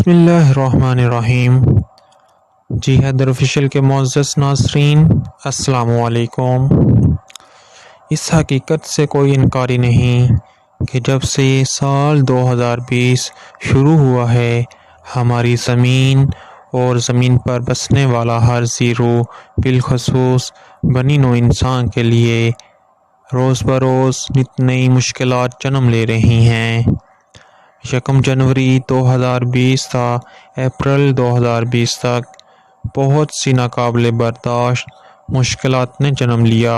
بسم اللہ الرحمن الرحیم۔ جی حیدر آفیشیل کے معزز ناظرین، السلام علیکم۔ اس حقیقت سے کوئی انکاری نہیں کہ جب سے سال 2020 شروع ہوا ہے، ہماری زمین اور زمین پر بسنے والا ہر زیرو، بالخصوص بنی نوع انسان کے لیے روز بروز نئی مشکلات جنم لے رہی ہیں۔ 1 جنوری 2020 تا اپریل 2020 تک بہت سی ناقابل برداشت مشکلات نے جنم لیا۔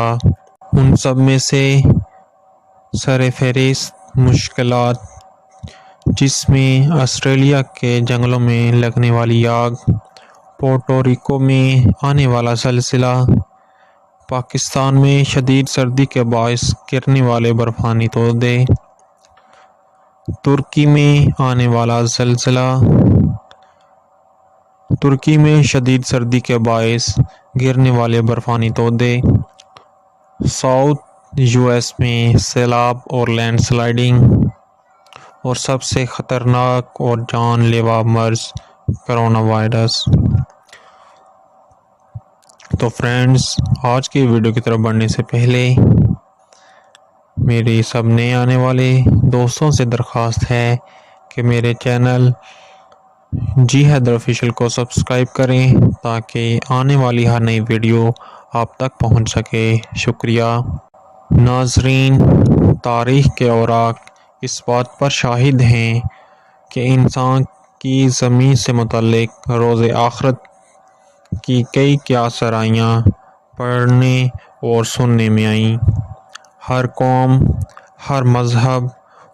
ان سب میں سے سر فہرست مشکلات، جس میں آسٹریلیا کے جنگلوں میں لگنے والی آگ، پورٹو ریکو میں آنے والا زلزلہ، پاکستان میں شدید سردی کے باعث گرنے والے برفانی تودے، ترکی میں آنے والا زلزلہ، ترکی میں شدید سردی کے باعث گرنے والے برفانی تودے، ساؤتھ یو ایس میں سیلاب اور لینڈ سلائیڈنگ، اور سب سے خطرناک اور جان لیوا مرض کرونا وائرس۔ تو فرینڈز، آج کی ویڈیو کی طرف بڑھنے سے پہلے میری سب نئے آنے والے دوستوں سے درخواست ہے کہ میرے چینل جی حیدر آفیشیل کو سبسکرائب کریں تاکہ آنے والی ہر نئی ویڈیو آپ تک پہنچ سکے۔ شکریہ۔ ناظرین، تاریخ کے اوراق اس بات پر شاہد ہیں کہ انسان کی زمین سے متعلق روز آخرت کی کئی سرائیاں پڑھنے اور سننے میں آئیں۔ ہر قوم، ہر مذہب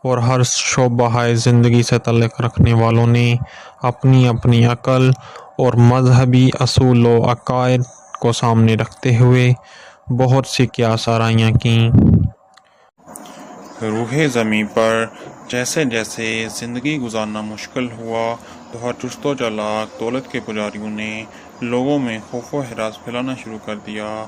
اور ہر شعبہ زندگی سے تعلق رکھنے والوں نے اپنی اپنی عقل اور مذہبی اصول و عقائد کو سامنے رکھتے ہوئے بہت سی سرائیاں کیں۔ روح زمیں پر جیسے جیسے زندگی گزارنا مشکل ہوا تو ہر چست و چالاک دولت کے پجاریوں نے لوگوں میں خوف و ہراس پھیلانا شروع کر دیا۔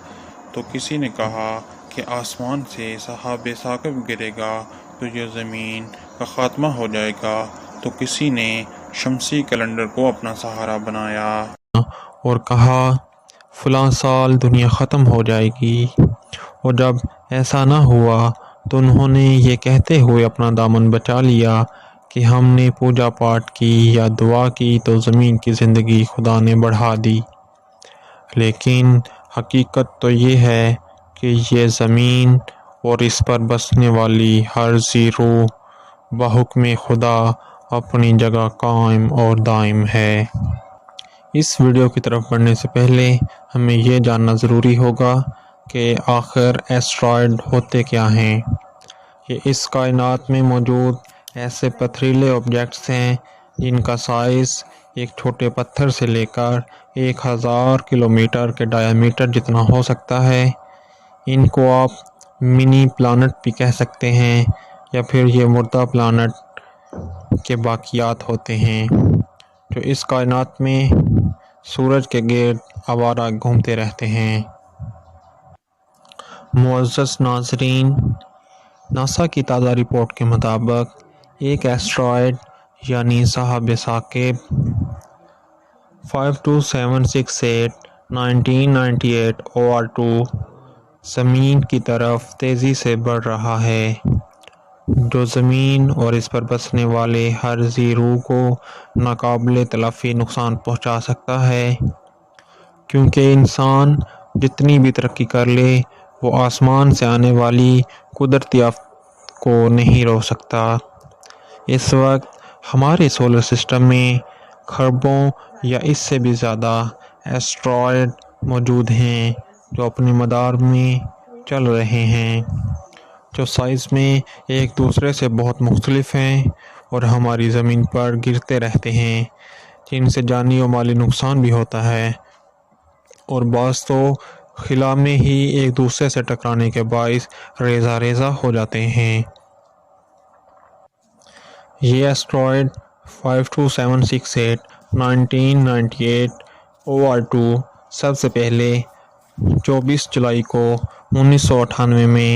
تو کسی نے کہا کہ آسمان سے سحاب ثاقب گرے گا تو یہ زمین کا خاتمہ ہو جائے گا، تو کسی نے شمسی کیلنڈر کو اپنا سہارا بنایا اور کہا فلاں سال دنیا ختم ہو جائے گی، اور جب ایسا نہ ہوا تو انہوں نے یہ کہتے ہوئے اپنا دامن بچا لیا کہ ہم نے پوجا پاٹ کی یا دعا کی تو زمین کی زندگی خدا نے بڑھا دی۔ لیکن حقیقت تو یہ ہے کہ یہ زمین اور اس پر بسنے والی ہر زیرو بحکم خدا اپنی جگہ قائم اور دائم ہے۔ اس ویڈیو کی طرف بڑھنے سے پہلے ہمیں یہ جاننا ضروری ہوگا کہ آخر ایسٹرائیڈ ہوتے کیا ہیں۔ یہ اس کائنات میں موجود ایسے پتھریلے آبجیکٹس ہیں جن کا سائز ایک چھوٹے پتھر سے لے کر 1000 کلومیٹر کے ڈایامیٹر جتنا ہو سکتا ہے۔ ان کو آپ منی پلانٹ بھی کہہ سکتے ہیں، یا پھر یہ مردہ پلانٹ کے باقیات ہوتے ہیں جو اس کائنات میں سورج کے گرد آوارہ گھومتے رہتے ہیں۔ معزز ناظرین، ناسا کی تازہ رپورٹ کے مطابق ایک ایسٹرائیڈ یعنی سحاب ثاقب 52768 1998 OR2 زمین کی طرف تیزی سے بڑھ رہا ہے، جو زمین اور اس پر بسنے والے ہر ذی روح کو ناقابل تلافی نقصان پہنچا سکتا ہے، کیونکہ انسان جتنی بھی ترقی کر لے وہ آسمان سے آنے والی قدرتی آفت کو نہیں روک سکتا۔ اس وقت ہمارے سولر سسٹم میں خربوں یا اس سے بھی زیادہ ایسٹرائیڈ موجود ہیں جو اپنے مدار میں چل رہے ہیں، جو سائز میں ایک دوسرے سے بہت مختلف ہیں اور ہماری زمین پر گرتے رہتے ہیں، جن سے جانی و مالی نقصان بھی ہوتا ہے، اور بعض تو خلا میں ہی ایک دوسرے سے ٹکرانے کے باعث ریزہ ریزہ ہو جاتے ہیں۔ یہ ایسٹرائیڈ 52768 1998 OR2 سب سے پہلے 24 جولائی کو 1998 میں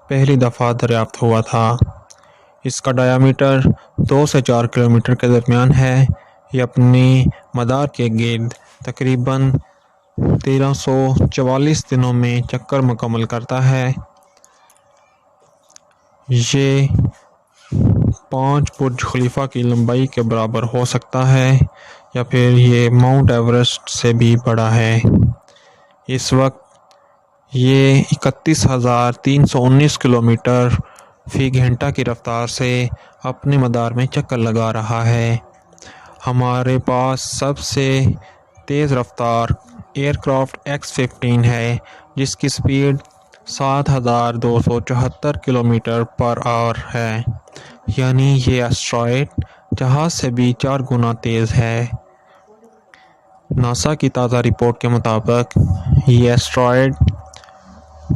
پہلی دفعہ دریافت ہوا تھا۔ اس کا ڈایامیٹر 2 سے 4 کلومیٹر کے درمیان ہے، یہ اپنے مدار کے گرد تقریباً 1344 دنوں میں چکر مکمل کرتا ہے۔ یہ 5 برج خلیفہ کی لمبائی کے برابر ہو سکتا ہے یا پھر یہ ماؤنٹ ایورسٹ سے بھی بڑا ہے۔ اس وقت یہ 31,319 کلومیٹر فی گھنٹہ کی رفتار سے اپنے مدار میں چکر لگا رہا ہے۔ ہمارے پاس سب سے تیز رفتار ایئر کرافٹ X-15 ہے جس کی سپیڈ 7,274 کلومیٹر پر آور ہے، یعنی یہ اسٹرائیڈ جہاز سے بھی 4 گنا تیز ہے۔ ناسا کی تازہ رپورٹ کے مطابق یہ اسٹرائیڈ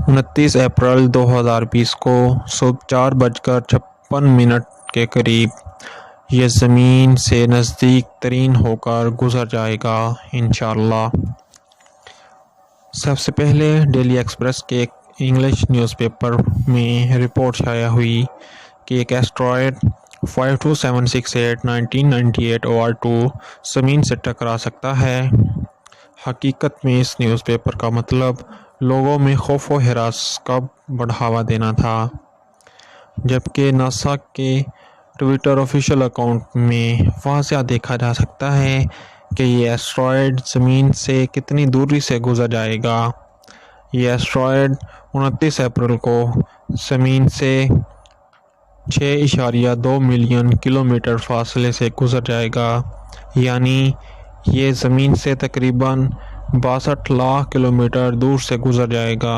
29 اپریل 2020 کو صبح 4:56 کے قریب یہ زمین سے نزدیک ترین ہو کر گزر جائے گا انشاءاللہ۔ سب سے پہلے ڈیلی ایکسپریس کے ایک انگلش نیوز پیپر میں رپورٹ شائع ہوئی کہ ایک ایسٹرائیڈ 52768 1998 OR2 زمین سے ٹکرا سکتا ہے۔ حقیقت میں اس نیوز پیپر کا مطلب لوگوں میں خوف و ہراس کا بڑھاوا دینا تھا، جبکہ ناسا کے ٹویٹر آفیشیل اکاؤنٹ میں واضح دیکھا جا سکتا ہے کہ یہ ایسٹرائیڈ زمین سے کتنی دوری سے گزر جائے گا۔ یہ ایسٹرائیڈ 29 اپریل کو زمین سے 6.2 ملین کلومیٹر فاصلے سے گزر جائے گا، یعنی یہ زمین سے تقریباً 62 لاکھ کلومیٹر دور سے گزر جائے گا۔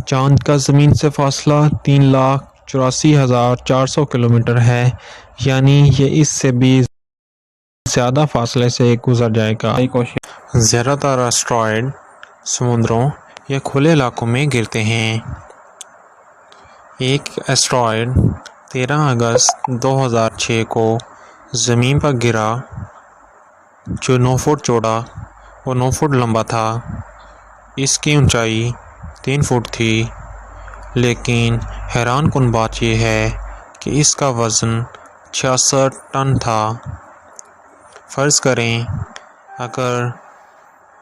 چاند کا زمین سے فاصلہ 3,84,400 کلومیٹر ہے، یعنی یہ اس سے بھی زیادہ فاصلے سے گزر جائے گا۔ زیادہ تر اسٹرائیڈ سمندروں یا کھلے علاقوں میں گرتے ہیں۔ ایک اسٹرائیڈ 13 اگست 2006 کو زمین پر گرا جو 9 فٹ چوڑا اور 9 فٹ لمبا تھا۔ اس کی اونچائی 3 فٹ تھی، لیکن حیران کن بات یہ ہے کہ اس کا وزن 66 ٹن تھا۔ فرض کریں اگر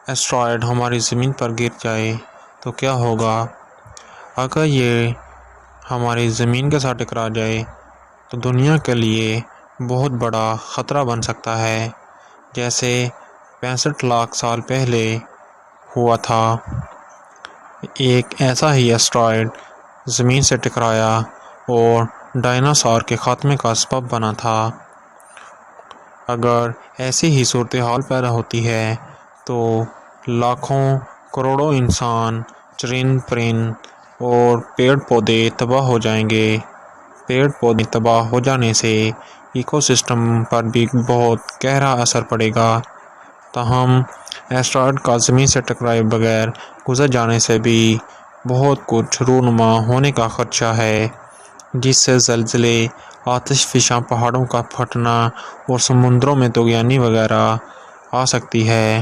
ایسٹرائیڈ ہماری زمین پر گر جائے تو کیا ہوگا؟ اگر یہ ہماری زمین کے ساتھ ٹکرا جائے تو دنیا کے لیے بہت بڑا خطرہ بن سکتا ہے، جیسے 65 لاکھ سال پہلے ہوا تھا۔ ایک ایسا ہی ایسٹرائیڈ زمین سے ٹکرایا اور ڈائناسور کے خاتمے کا سبب بنا تھا۔ اگر ایسی ہی صورتحال پیدا ہوتی ہے تو لاکھوں کروڑوں انسان، چرند پرند اور پیڑ پودے تباہ ہو جائیں گے۔ پیڑ پودے تباہ ہو جانے سے ایکو سسٹم پر بھی بہت گہرا اثر پڑے گا۔ تاہم ایسٹرائیڈ کا زمین سے ٹکرائے بغیر گزر جانے سے بھی بہت کچھ رونما ہونے کا خدشہ ہے، جس سے زلزلے، آتش فشاں پہاڑوں کا پھٹنا اور سمندروں میں طوفان وغیرہ آ سکتی ہے۔